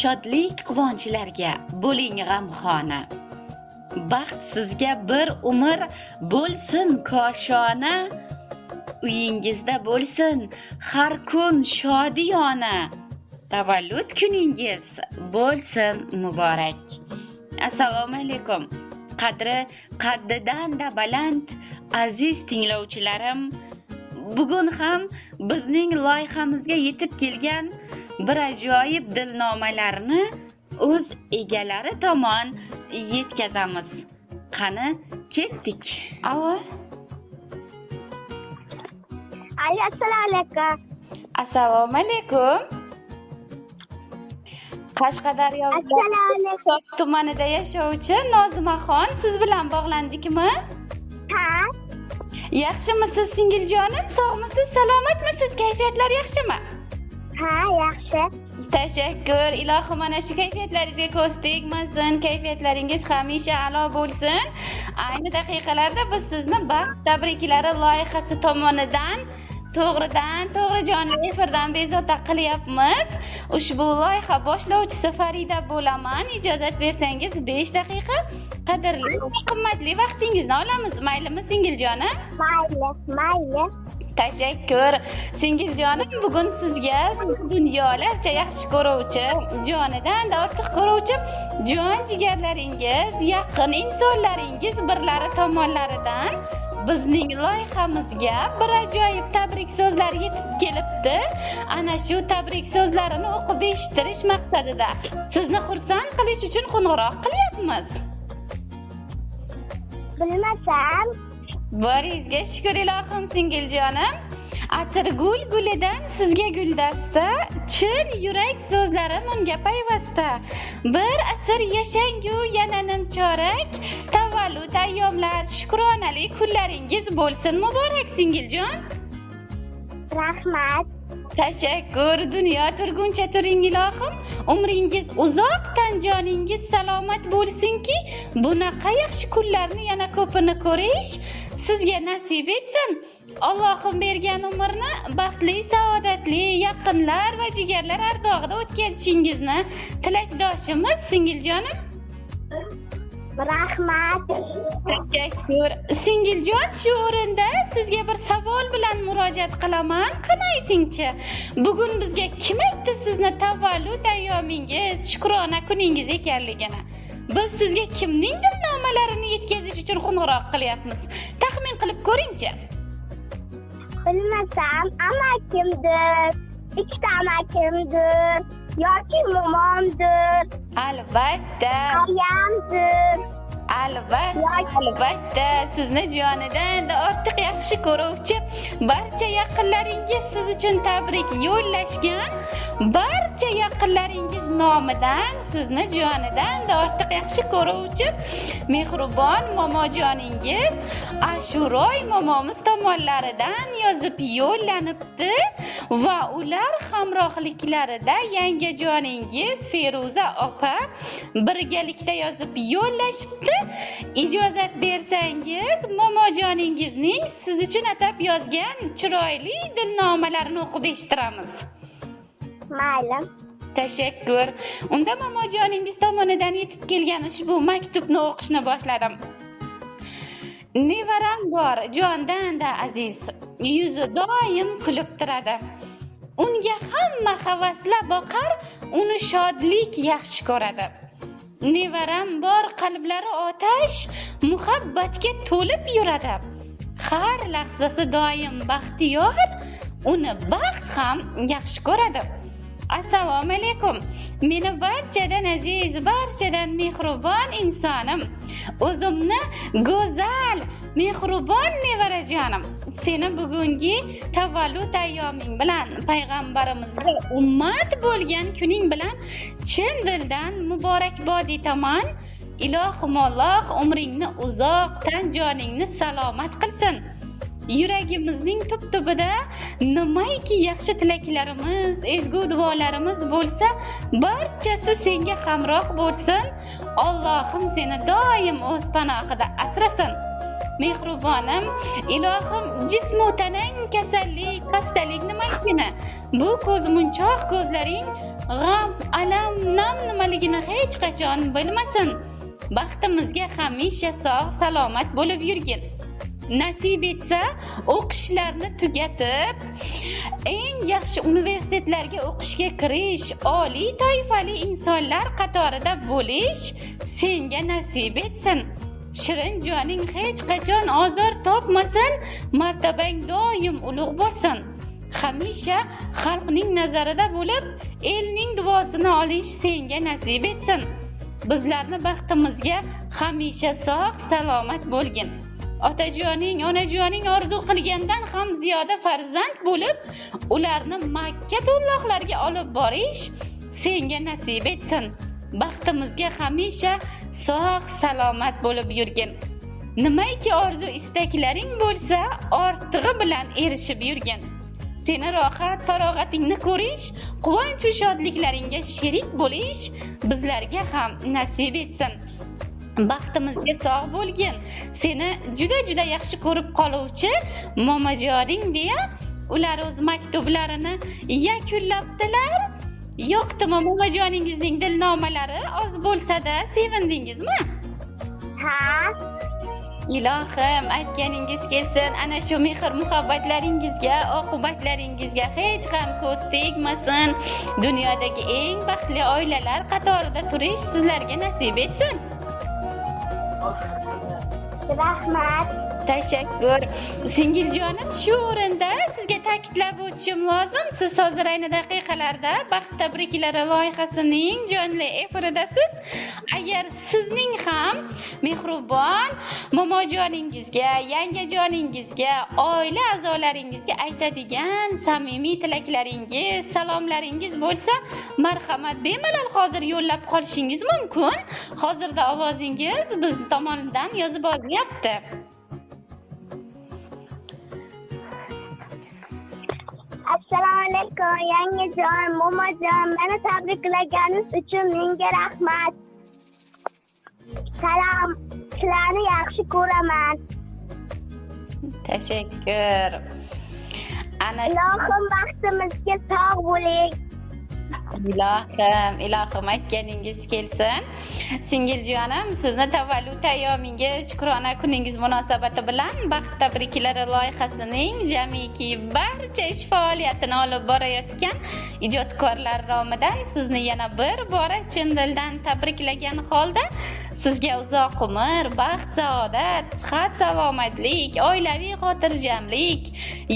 shodlik quvonchlarga bo'ling g'amxona. Baxt sizga bir umr bo'lsin koshona. Uyingizda bo'lsin har kun shodiyona. Tavallud kuningiz bo'lsin muborak. Assalomu alaykum. Qadri qaddidan da baland aziz tinglovchilarim, bugun ham bizning loyihamizga yetib kelgan bir ajoyib dilnomalarni o'z egalari tomon yetkazamiz. Qani ketdik. Alo. Assalomu alaykum. Assalomu alaykum. Qashqadaryo tumanida yashovchi Nozimaxon siz bilan bog'landikmi? Ha. Yaxshimisiz singiljonim? Sog'misiz, salomatmisiz? Kayfiyatlar yaxshimi? Ha, yaxshi. Tashakkur. Ilohim mana shu kayfiyatlaringizga ko'z tegmasin. Kayfiyatlaringiz hamisha a'lo bo'lsin. Ayni daqiqalarda biz sizni baxt tabriklari loyihasi tomonidan to'g'ri jonli efirdan bezovta qilyapmiz. Ushbu loyiha boshlovchisi Farida bo'laman. Ijozat bersangiz 5 daqiqa qadrli va qimmatli vaqtingizni olamiz. Maylimi singiljonim? Mayli. Tashakkur. Singiljonim, bugun sizga dunyolarcha yaxshi ko'ruvchi, jonidan ortiq ko'ruvchi jon jigarlaringiz, yaqin insonlaringiz birlari tomonlaridan bizning loyihamizga bir ajoyib tabrik so'zlar yetib kelibdi. Ana shu tabrik so'zlarini o'qib eshittirish maqsadida sizni xursand qilish uchun qo'ng'iroq qilyapmiz. Bilmasam. Boringizga shukr ilohim singiljonim. Atirgul gulidan sizga guldasta, chin yurak so'zlari unga payvasta. Bir asr yashangu yana nimchorak, tavallud ayyomlar, shukronali kunlaringiz bo'lsin muborak singiljon. Rahmat. Tashakkur. Dunyo turguncha turing ilohim. Umringiz uzoq, tan joningiz salomat bo'lsinki, bunaqa yaxshi kunlarni yana ko'pini ko'rish sizga nasib etsin. Allohim bergan umrni baxtli, saodatli, yaqinlar va jigarlar ardog'ida o'tkazishingizni tilakdoshimiz singiljonim. Rahmat. Tashakkur. Singiljon, shu o'rinda sizga bir savol bilan murojaat qilaman. Qani aytingchi, bugun bizga kim aytdi sizni tavallud ayyomingiz, shukrona kuningiz ekanligini? Biz sizga kimning dilnomalarini yetkazish uchun qo'ng'iroq qilyapmiz? Taxmin qilib ko'ringchi. Bilmasam, amakimdir, ikkita amakimdir, yoki momomdir. Albatta. Oyamdir. Albatta, sizni jonidan ortiq yaxshi ko'ruvchi barcha yaqinlaringiz siz uchun tabrik yo'llashgan. Barcha yaqinlaringiz nomidan sizni jonidan ortiq yaxshi ko'ruvchi mehribon momojoningiz Ashuroy momomiz tomonlaridan yozib yo'llanibdi va ular hamrohliklarida yangijoningiz Feruza opa birgalikda yozib yo'llashibdi. Ijozat bersangiz, momojoningizning siz uchun atab yozgan chiroyli dilnomalarini o'qib eshittiramiz. Mayli. Tashakkur. Unda momojoningiz tomonidan yetib kelgan ushbu maktubni o'qishni boshladim. Nevaram bor, jondan-da aziz, yuzi doim kulib turadi. Unga hamma havasla boqar, uni shodlik yaxshi ko'radi. Nevaram bor, qalblari otash, muhabbatga to'lib yuradi. Har lahzasi doim baxtiyor, uni baxt ham yaxshi ko'radi. Assalomu alaykum. Meni barchadan aziz, barchadan mehribon insonim. O'zimni go'zal, mehribon nevarajonim. Seni bugungi tavallud ayyoming bilan, payg'ambarimizga ummat bo'lgan kuning bilan chin dildan muborakbod etaman. Ilohim Alloh umringni uzoq, tan joningni salomat qilsin. Yuragimizning tub-tubida nimaiki yaxshi tilaklarimiz, ezgu duolarimiz bo'lsa, barchasi senga hamroh bo'lsin. Allohim seni doim o'z panohida asrasin. Mehribonim, ilohim jismu tanang kasallik, xastalik nimakina. Bu ko'zmunchoq ko'zlaring g'am, alam, nam hech qachon bo'lmasin. Baxtimizga hamisha sog' salomat bo'lib yurgin. Nasib etsa, o'qishlarni tugatib, eng yaxshi universitetlarga o'qishga kirish, oliy toifali insonlar qatorida bo'lish senga nasib etsin. Shirin joning hech qachon ozor topmasin, martabang doim ulug' bo'lsin. Hamisha xalqning nazarida bo'lib, elning duosini olish senga nasib etsin. Bizlarni baxtimizga hamisha sog' salomat bo'lgin. Otajoning, onajoning orzu qilgandan ham ziyoda farzand bo'lib, ularni Makka to'lloqlarga olib borish senga nasib etsin. Baxtimizga hamisha sog' salomat bo'lib yurgin. Nimaiki orzu istaklaring bo'lsa, ortig'i bilan erishib yurgin. Seni rohat, farog'atingni ko'rish, quvonch va shodliklaringga sherik bo'lish bizlarga ham nasib etsin. Baxtimizga sog' bo'lgin. Seni juda yaxshi ko'rib qoluvchi momajoning deya ular o'z maktublarini yakunlabdilar. Yo'qdimi momajoningizning dilnomalari oz bo'lsa-da sevindingizmi? Ha. Ilohim, aytganingiz kelsin. Ana shu mehr muhabbatlaringizga, oqibatlaringizga hech ham ko'z tegmasin. Dunyodagi eng baxtli oilalar qatorida turish sizlarga nasib etsin. Rahmat. Tashakkur. Singiljonim, shu o'rinda sizga ta'kidlab o'tishim lozim. Siz hozir ayni daqiqalarda Baxt tabriklari loyihasining jonli efiridasiz. Agar sizning ham mehribon momojoningizga, yangajoningizga, oila a'zolaringizga aytadigan samimiy tilaklaringiz, salomlaringiz bo'lsa, marhamat bemalol hozir yo'llab qolishingiz mumkin. Hozirda ovozingiz biz tomonidan yozib olinyapti. Assalomu alaykum, yangajon, momajon, meni tabriklaganingiz uchun menga rahmat. Salom, sizlarni yaxshi ko'raman. Tashakkur. Ilohim baxtimizga sog' bo'ling. Ilohim aytganingiz kelsin. Singiljonim, sizni tavallud ayyomingiz, shukrona kuningiz munosabati bilan Baxt tabriklari loyihasining jamiki barcha ish faoliyatini olib borayotgan ijodkorlar nomidan sizni yana bir bora chin dildan tabriklagan holda sizga uzoq umr, baxt, saodat, sihat, salomatlik, oilaviy xotirjamlik,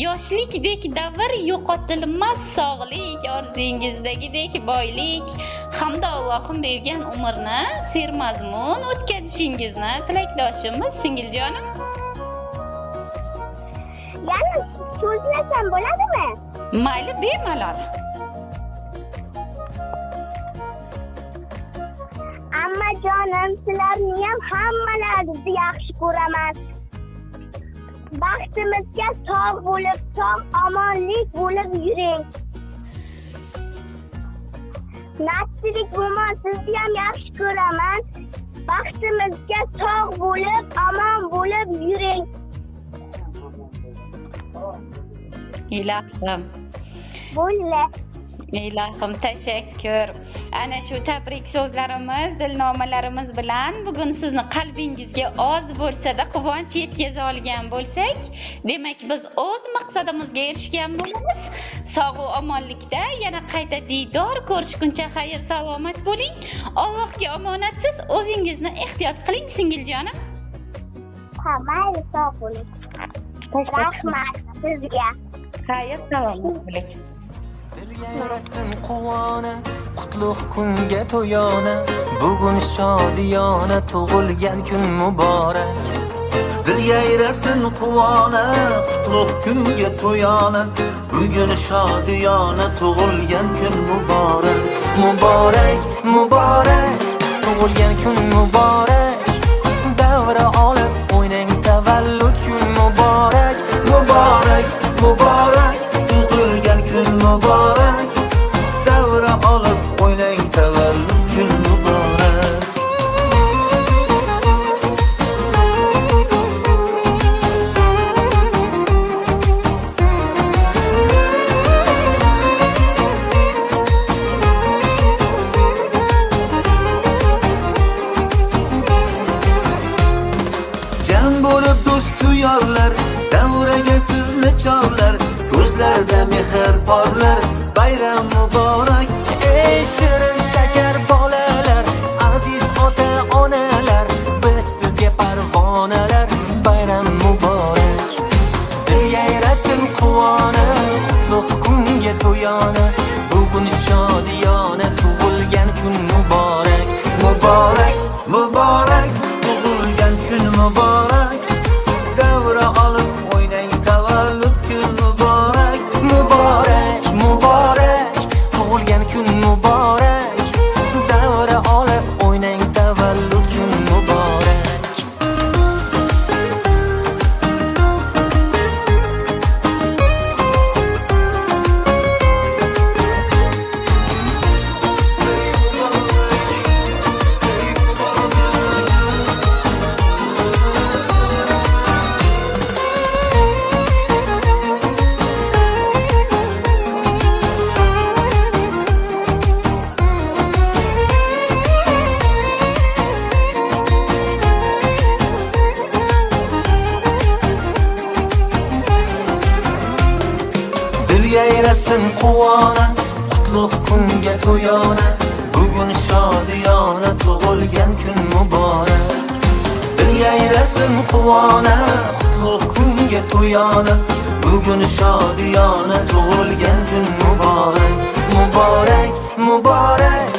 yoshlikdek davr yo'qotilmas sog'lik, orzungizdagidek boylik hamda Allohim bergan umrni sermazmun o'tkazishingizni tilakdoshimiz singiljonim. Yana so'zlasam bo'ladimi? Mayli, bemalol. Ammajonim, sizlarni ham hammalaringizni yaxshi ko'raman. Baxtimizga sog' bo'lib, sog' omonlik bo'lib yuring. Nasiblik bo'lmon, sizni ham yaxshi ko'raman. Baxtimizga sog' bo'lib, omon bo'lib yuring. Ilohim. Bo'ldi. Ilohim, tashakkur. Ana shu tabrik so'zlarimiz, dilnomalarimiz bilan bugun sizni qalbingizga oz bo'lsa-da quvonch yetkaza olgan bo'lsak, demak biz o'z maqsadimizga erishgan bo'lamiz. Sog' va omonlikda yana qayta diydor ko'rishguncha xayr salomat bo'ling. Allohga omonatsiz, o'zingizni ehtiyot qiling singiljonim. Mayli, sog' bo'ling. Rahmat sizga. Xayr salomat bo'ling. Dilga yarasin quvona, qutlug' kunga to'yona, bugun shodiyona tug'ilgan kun muborak. Dilga yarasin quvona, qutlug' kunga to'yona, bugun shodiyona tug'ilgan kun muborak. Muborak, muborak, tug'ilgan kun muborak. Davra olib o'ynang tavallud kun muborak. Muborak, muborak, tug'ilgan kun muborak. Davra olib o'ynang tavallud kun muborak. chog'lar, ko'zlarda mehr porlar. Bayram muborak, ey shirin shakar bolalar, aziz ota onalar, biz sizga parvonalar. Bayram muborak, dil yayrasin quvona, qutlug' kunga to'yona. Bugun shodiyona, tug'ilgan kun muborak. muborak, muborak, tug'ilgan kun muborak. Davra olib o'ynang, tavallud kun muborak. Muborak, muborak, tug'ilgan kun muborak. Davra olib o'ynang, tavallud kun muborak. Dil yayrasin quvona, qutlug' kunga to'yona. Bugun shodiyona, tug'ilgan kun muborak. Dil yayrasin quvona, qutlug' kunga to'yona. Bugun shodiyona, tug'ilgan kun muborak. Muborak, muborak,